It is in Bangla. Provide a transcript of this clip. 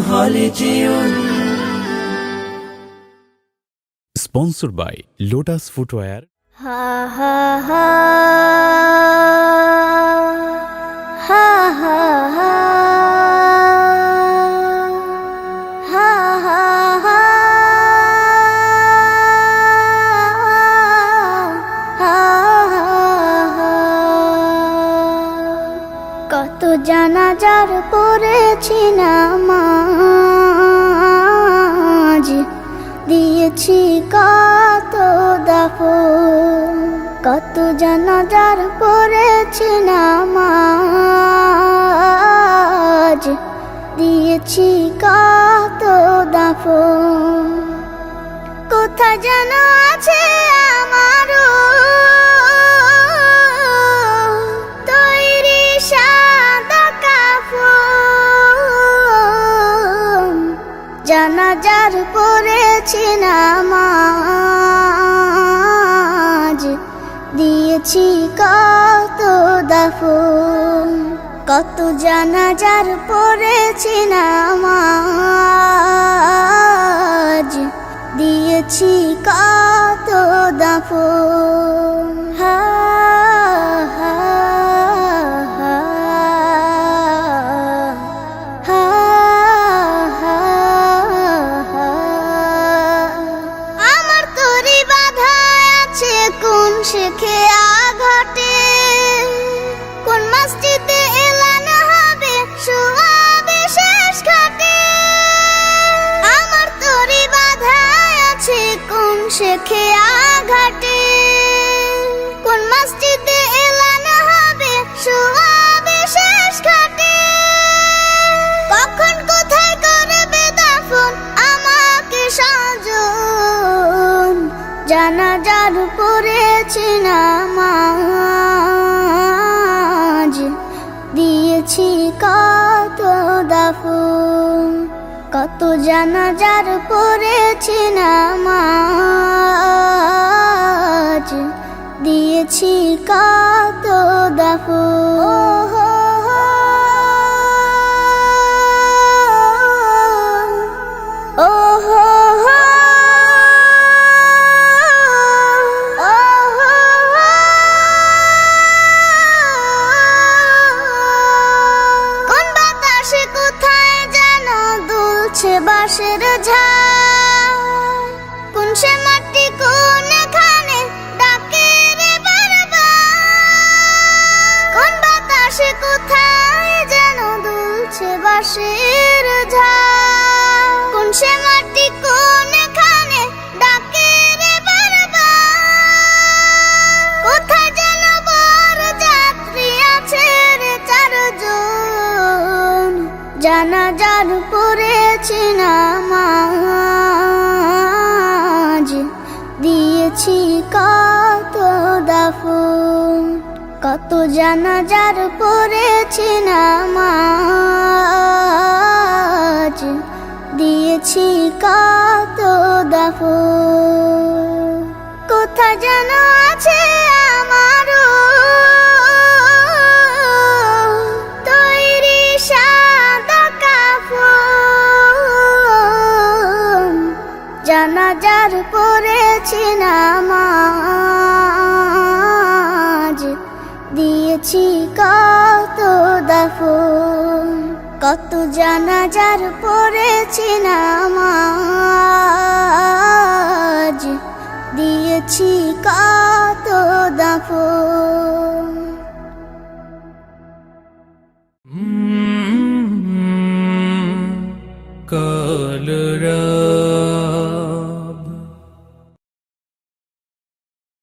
خالديون. Sponsored by Lotus Footwear. Ha ha ha ha ha ha ha ha ha কত জানাজার পড়েছি নামাজ, দিয়েছি কত দাফন। কত জানাজার পড়েছি নামাজ, দিয়েছি কত দাফন। কোথায় যেন আছে আমারও তৈরি সাদা কাফন। জানাজার পড়েছি নামাজ, দিয়েছি কত দাফন। কত জানাজার পড়েছি নামাজ, দিয়েছি কত দাফন। হা হা হা হা হা হা। আমার তরি বাঁধা আছে কোন শেখে আঘাটে, কোন মসজিদে এলান হবে শোয়াবে শেষ ঘাটে। আমার তরি বাঁধা আছে কোন শেখে আঘাটে, কোন মসজিদে এলান হবে শোয়াবে শেষ ঘাটে। কখন কোথায় করবে দাফন আমাকে সাজন। জানাজার পড়েছি নামাজ, দিয়েছি কত দাফন। কত জানাজার পড়েছি নামাজ, দিয়েছি কত দাফন। ও হো হো কোন বাতাসে কোথায় যেন দুলছে বাঁশের ঝাড়, কোন সে মাটি কোনখানে ডাকে রে বারবার। কোন বাতাসে কোথায় যেন দুলছে বাঁশের ঝাড়, কোন সে মাটি কোনখানে ডাকে রে বারবার। কোথায় যেন বর যাত্রী আছে রে চারজন। জানাজার পড়েছি নামাজ, দিয়েছি কত দাফন। কত জানাজার পড়েছি নামাজ, দিয়েছি কত দাফন। কোথায় যেন আছে আমারও তৈরি সাদা কাফন। জানাজার পড়েছি নামাজ, দিয়েছি কত দাফন। কত জানাজার পড়েছি নামাজ, দিয়েছি কত দাফন। কাল